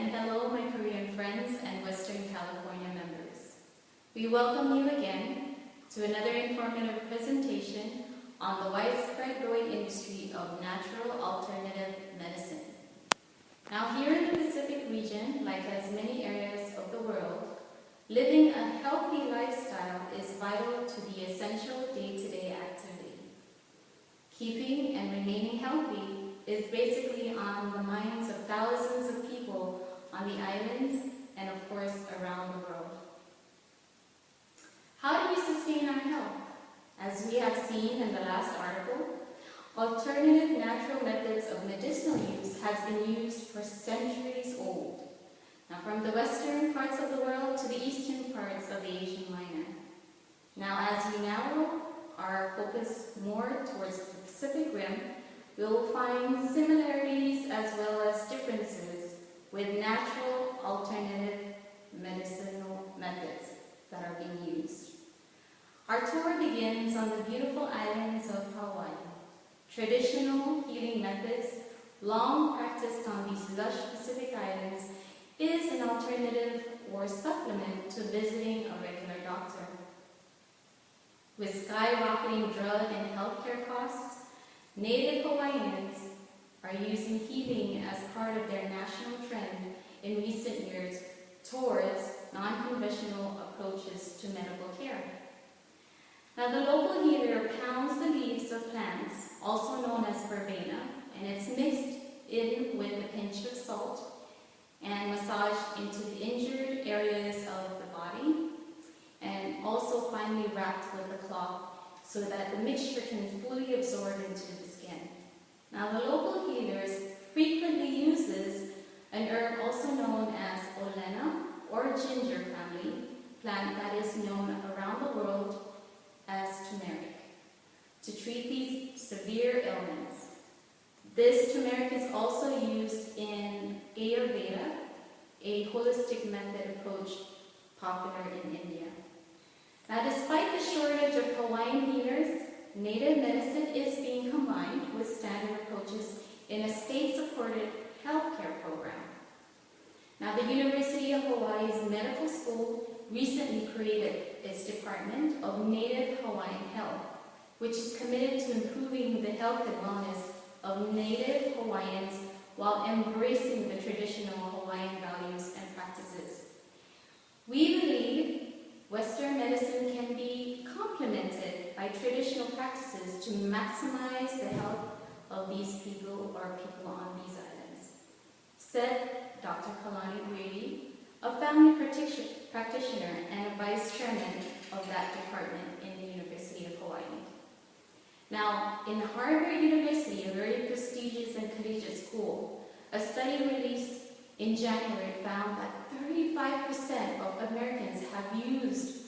and hello my Korean friends and Western California members. We welcome you again to another informative presentation on the widespread growing industry of natural alternative medicine. Now here in the Pacific region, like as many areas of the world, living a healthy lifestyle is vital to the essential day-to-day activity. Keeping and remaining healthy is basically on the minds of thousands of people on the islands and of course around the world. How do we sustain our health? As we have seen in the last article, alternative natural methods of medicinal use has been used for centuries old. Now from the western parts of the world to the eastern parts of the Asian Minor. Now as we narrow our focus more towards the Pacific Rim, we will find similarities as well as differences with natural alternative medicinal methods that are being used. Our tour begins on the beautiful islands of Hawaii. Traditional healing methods, long practiced on these lush Pacific islands, is an alternative or supplement to visiting a regular doctor. With skyrocketing drug and healthcare costs, Native Hawaiians are using healing as part of their national trend in recent years towards non-conventional approaches to medical care. Now the local healer pounds the leaves of plants, also known as verbena, and it's mixed in with a pinch of salt and massaged into the injured areas of the body and also finally wrapped with a cloth so that the mixture can fully absorb into the skin. Now the local healers frequently uses an herb also known as olena or ginger family plant that is known around the world as turmeric to treat these severe ailments. This turmeric is also used in Ayurveda, a holistic method approach popular in India. Now, despite the shortage of Hawaiian healers, native medicine is being combined with standard approaches in a state-supported healthcare program. Now, the University of Hawaii's medical school recently created its Department of Native Hawaiian Health, which is committed to improving the health and wellness of Native Hawaiians while embracing the traditional Hawaiian values and practices. We believe Western medicine can be complemented by traditional practices to maximize the health of these people or people on these islands, said Dr. Aldan의, a family practitioner and a vice chairman of that department in the University of Hawaii. Now, in Harvard University, a very prestigious and collegiate school, a study released in January found that 35% of Americans have used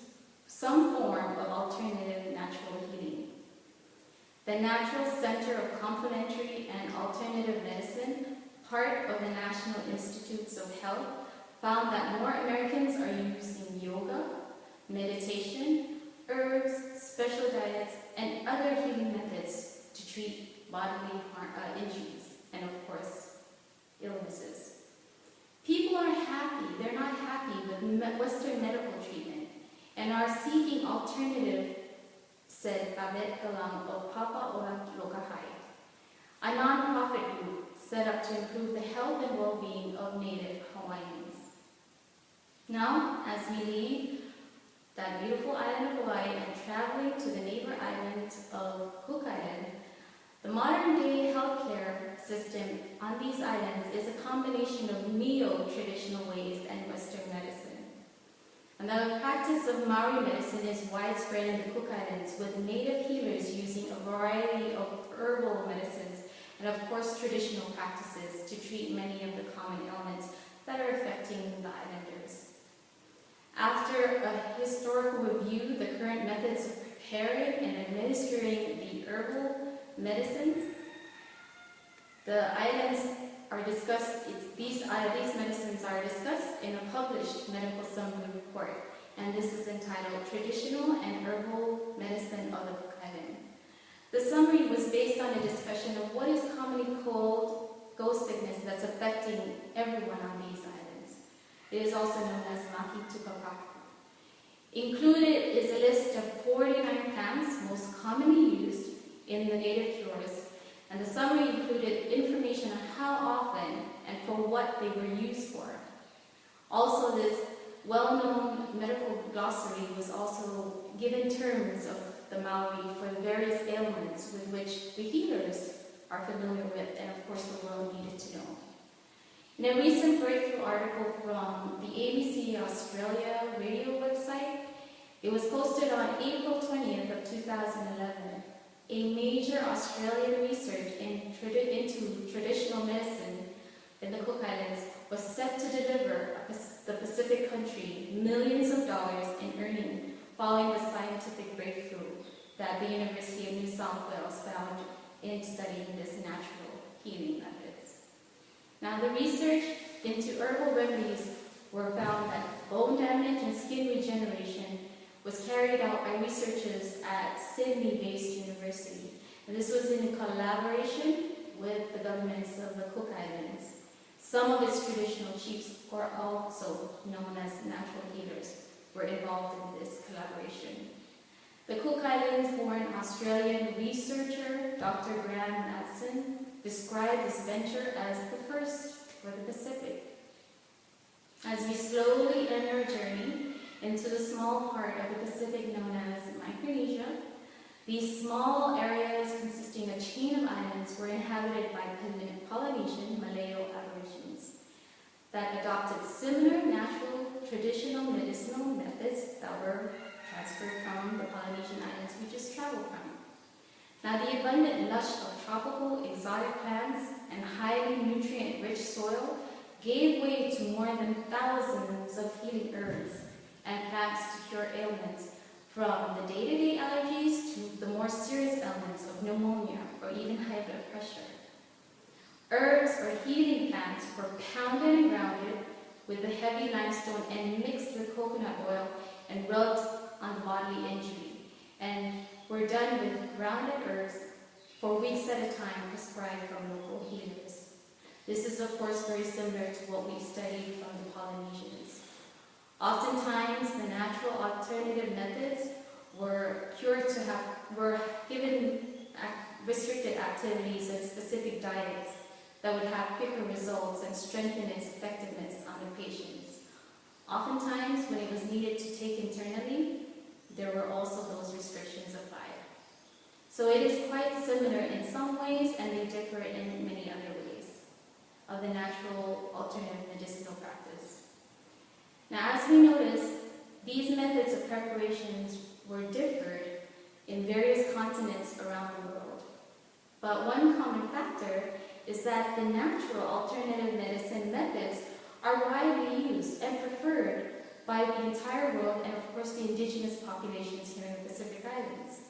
some form of alternative natural healing. The Natural Center of Complementary and Alternative Medicine, part of the National Institutes of Health, found that more Americans are using yoga, meditation, herbs, special diets, and other healing methods to treat bodily injuries and, of course, illnesses. People are happy, they're not happy with Western medical treatment and are seeking alternative, said Babette Galang of Papa Ora Lokahai, a non-profit group set up to improve the health and well-being of Native Hawaiians. Now, as we leave that beautiful island of Hawaii and traveling to the neighbor island of Cook Island, the modern-day healthcare system on these islands is a combination of neo-traditional ways and Western medicine. And the practice of Maori medicine is widespread in the Cook Islands, with native healers using a variety of herbal medicines and, of course, traditional practices to treat many of the common ailments that are affecting the islanders. After a historical review, the current methods of preparing and administering the herbal medicines, the islands are discussed, these medicines are discussed in a published medical summary report, and this is entitled Traditional and Herbal Medicine of the Cook Island. The summary was based on a discussion of what is commonly called ghost sickness that's affecting everyone on these islands. It is also known as Maki Tukapaku. Included is a list of 49 plants most commonly used in the native cures, and the summary included information on how often and for what they were used for. Also, this well-known medical glossary was also given terms of the Maori for the various ailments with which the healers are familiar with, and of course the world needed to know. In a recent breakthrough article from the ABC Australia radio website, it was posted on April 20th of 2011. A major Australian research into traditional medicine in the Cook Islands was set to deliver the Pacific country millions of dollars in earnings following the scientific breakthrough that the University of New South Wales found in studying this natural healing methods. Now, the research into herbal remedies were found that bone damage and skin regeneration was carried out by researchers at Sydney-based university. And this was in collaboration with the governments of the Cook Islands. Some of its traditional chiefs, or also known as natural healers, were involved in this collaboration. The Cook Islands-born Australian researcher, Dr. Graham Matson, described this venture as the first for the Pacific. As we slowly end our journey into the small part of the Pacific known as Micronesia, these small areas consisting of a chain of islands were inhabited by Polynesian Malayo Aborigines that adopted similar natural traditional medicinal methods that were transferred from the Polynesian islands we just traveled from. Now, the abundant lush of tropical exotic plants and highly nutrient-rich soil gave way to more than thousands of healing herbs and plants to cure ailments, from the day-to-day allergies to the more serious ailments of pneumonia or even high blood pressure. Herbs or healing plants were pounded and grounded with the heavy limestone and mixed with coconut oil and rubbed on the bodily injury, and were done with grounded herbs for weeks at a time prescribed from local healers. This is of course very similar to what we've studied from the Polynesians. Oftentimes, the natural alternative methods were given restricted activities and specific diets that would have quicker results and strengthen its effectiveness on the patients. Oftentimes, when it was needed to take internally, there were also those restrictions applied. So it is quite similar in some ways, and they differ in many other ways of the natural alternative medicinal practice. Now, as we notice, these methods of preparations were differed in various continents around the world. But one common factor is that the natural alternative medicine methods are widely used and preferred by the entire world and, of course, the indigenous populations here in the Pacific Islands,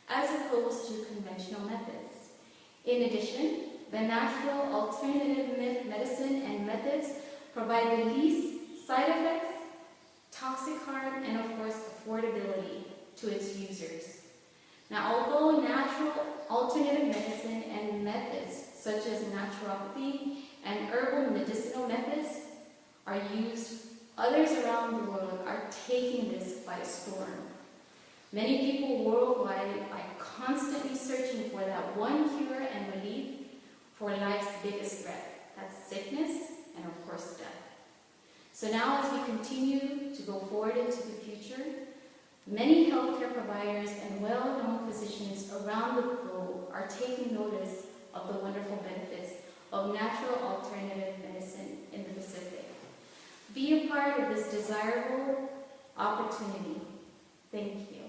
as opposed to conventional methods. In addition, the natural alternative medicine and methods provide the least side effects, toxic harm, and of course affordability to its users. Now, although natural alternative medicine and methods such as naturopathy and herbal medicinal methods are used, others around the world are taking this by storm. Many people worldwide are constantly searching for that one cure and relief for life's biggest threat. That's sickness and of course death. So now as we continue to go forward into the future, many healthcare providers and well-known physicians around the globe are taking notice of the wonderful benefits of natural alternative medicine in the Pacific. Be a part of this desirable opportunity. Thank you.